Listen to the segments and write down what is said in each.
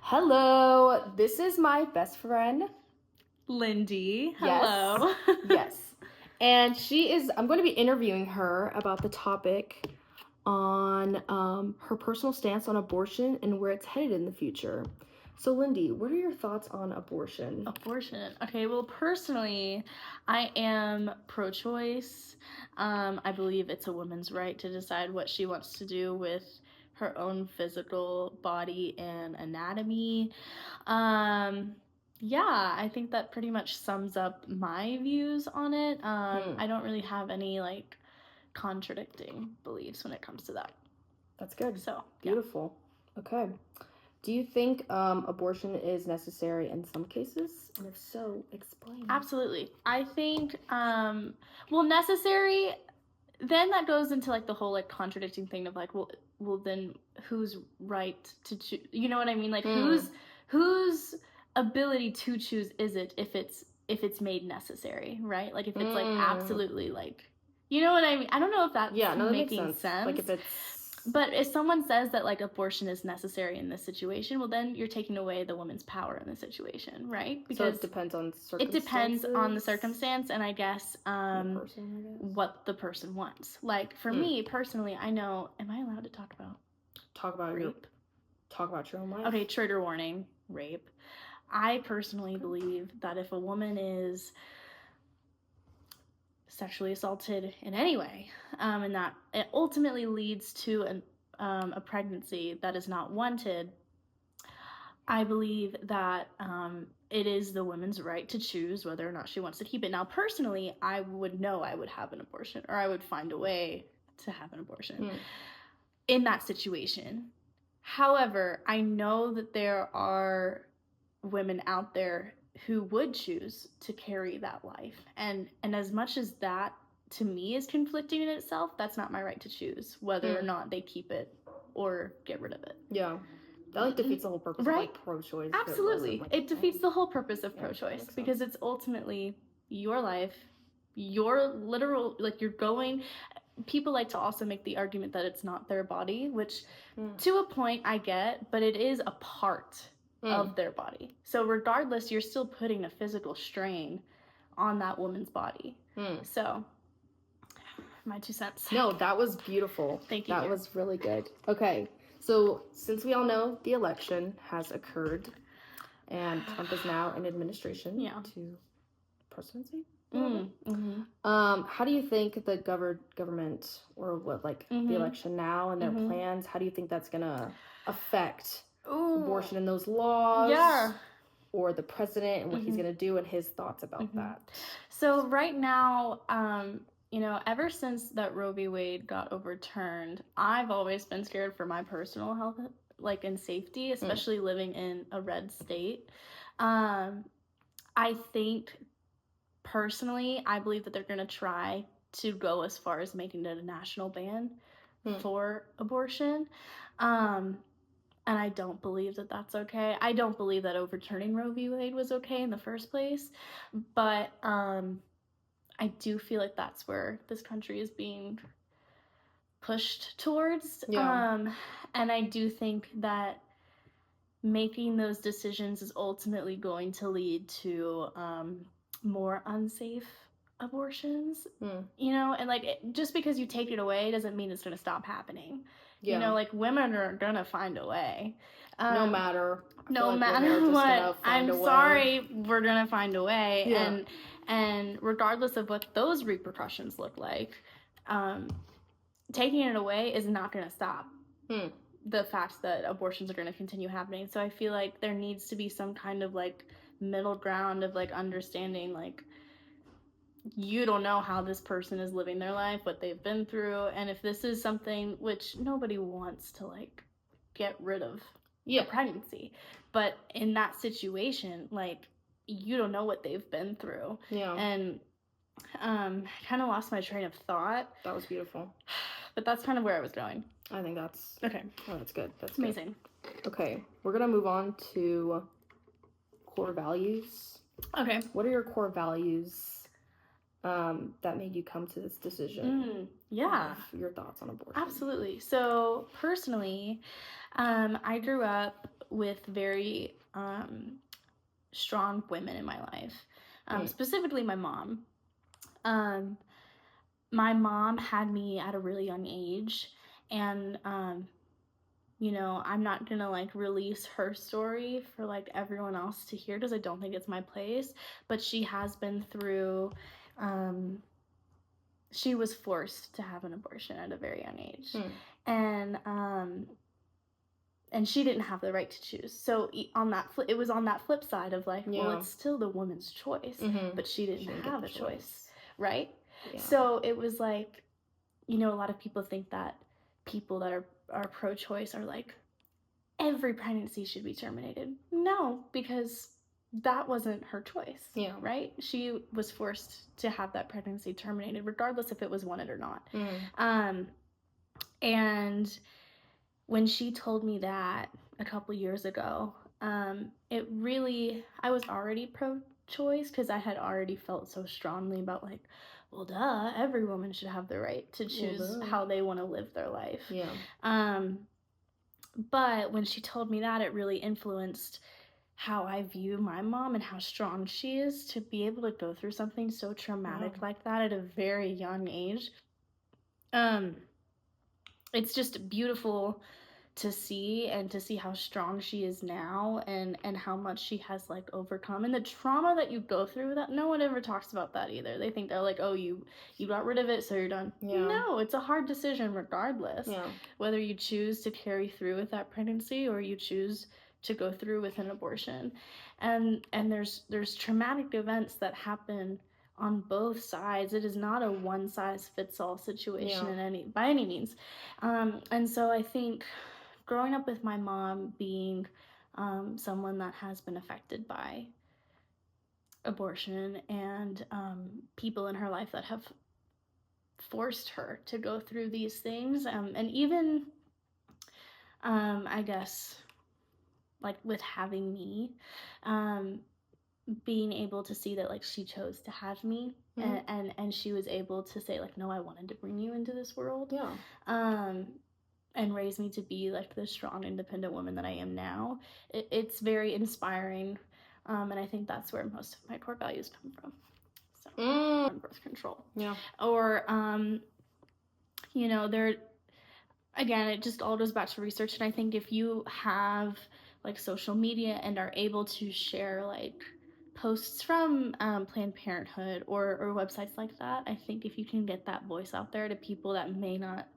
Hello, this is my best friend, Lindy. Yes. Hello. Yes. And I'm going to be interviewing her about the topic on her personal stance on abortion and where it's headed in the future. So, Lindy, what are your thoughts on abortion? Abortion. Okay, well, personally, I am pro-choice. I believe it's a woman's right to decide what she wants to do with her own physical body and anatomy. Yeah, I think that pretty much sums up my views on it. I don't really have any, contradicting beliefs when it comes to that. That's good. So, beautiful. Yeah. Okay. Do you think abortion is necessary in some cases? And if so, explain. Absolutely. I think, necessary, then that goes into, the whole, contradicting thing of, well, then whose right to choose, you know what I mean? Whose ability to choose is it if it's made necessary, right? Like, if it's, absolutely, you know what I mean? I don't know if that's making sense. Like, if it's... But if someone says that, abortion is necessary in this situation, well, then you're taking away the woman's power in the situation, right? Because so it depends on circumstances? It depends on the circumstance, and I guess, what the person wants. Like, for me, personally, I know... Am I allowed to talk about rape? Talk about your own life? Okay, trigger warning, rape. I personally believe that if a woman is sexually assaulted in any way, and that it ultimately leads to a pregnancy that is not wanted, I believe that it is the woman's right to choose whether or not she wants to keep it. Now, personally, I would know I would have an abortion, or I would find a way to have an abortion in that situation. However, I know that there are women out there who would choose to carry that life. And as much as that, to me, is conflicting in itself, that's not my right to choose whether or not they keep it or get rid of it. Yeah. That, defeats the whole purpose of, pro-choice. Absolutely. It defeats the whole purpose of pro-choice, because it's ultimately your life, your literal, you're going... People like to also make the argument that it's not their body, which to a point I get, but it is a part of their body. So regardless, you're still putting a physical strain on that woman's body. So, my 2 cents. No, that was beautiful. Thank you. That was really good. Okay, so since we all know the election has occurred and Trump is now in administration to presidency. How do you think the government, or what, the election now and their plans, how do you think that's gonna affect abortion and those laws? Yeah. Or the president and what he's gonna do and his thoughts about that? So right now, ever since that Roe v. Wade got overturned, I've always been scared for my personal health, and safety, especially living in a red state. I think, personally, I believe that they're going to try to go as far as making it a national ban for abortion. And I don't believe that that's okay. I don't believe that overturning Roe v. Wade was okay in the first place. But I do feel like that's where this country is being pushed towards. And I do think that making those decisions is ultimately going to lead to more unsafe abortions. And just because you take it away doesn't mean it's going to stop happening. Women are going to find a way. No matter what. I'm sorry, we're going to find a way. Yeah. And regardless of what those repercussions look like, taking it away is not going to stop the fact that abortions are going to continue happening. So I feel like there needs to be some kind of middle ground of understanding, you don't know how this person is living their life, what they've been through, and if this is something which nobody wants to get rid of a pregnancy, but in that situation, you don't know what they've been through. And I kind of lost my train of thought. That was beautiful. But that's kind of where I was going. I think that's... Okay. Oh, that's good. That's amazing. Good. Okay, we're going to move on to core values. Okay. What are your core values that made you come to this decision? Your thoughts on abortion. Absolutely. So, personally, I grew up with very strong women in my life, specifically my mom. My mom had me at a really young age, and you know, I'm not gonna like release her story for like everyone else to hear because I don't think it's my place, but she has been through she was forced to have an abortion at a very young age. And she didn't have the right to choose. So on that it was on that flip side of like, well, it's still the woman's choice, but she didn't have a choice, right? Yeah. So it was like, you know, a lot of people think that people that are pro-choice are like, every pregnancy should be terminated. No, because that wasn't her choice, right? She was forced to have that pregnancy terminated, regardless if it was wanted or not. And when she told me that a couple years ago, it really, I was already pro-choice because I had already felt so strongly about like, well, duh, every woman should have the right to choose how they want to live their life. But when she told me that, it really influenced how I view my mom and how strong she is to be able to go through something so traumatic like that at a very young age. It's just beautiful to see, and to see how strong she is now, and how much she has like overcome, and the trauma that you go through, that no one ever talks about that either. They think they're like, oh, you got rid of it, so you're done. No, it's a hard decision regardless, whether you choose to carry through with that pregnancy or you choose to go through with an abortion. And there's traumatic events that happen on both sides. It is not a one size fits all situation by any means. And so I think growing up with my mom being someone that has been affected by abortion, and people in her life that have forced her to go through these things, and even I guess like with having me, being able to see that like she chose to have me, and she was able to say like, no, I wanted to bring you into this world. And raise me to be like the strong, independent woman that I am now. It's very inspiring, and I think that's where most of my core values come from. So, birth control. Or, you know, again, it just all goes back to research, and I think if you have like social media and are able to share like posts from Planned Parenthood or websites like that, I think if you can get that voice out there to people that may not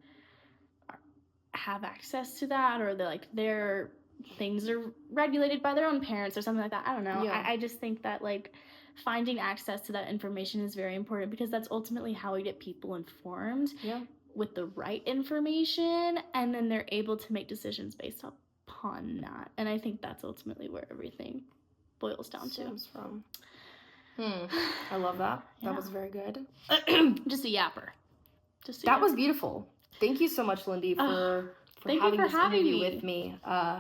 have access to that, or their things are regulated by their own parents or something like that, I don't know. I just think that like finding access to that information is very important, because that's ultimately how we get people informed with the right information, and then they're able to make decisions based upon that. And I think that's ultimately where everything boils down to. From. I love that. That was very good. Just a yapper. That was beautiful. Thank you so much, Lindy, for having this interview with me.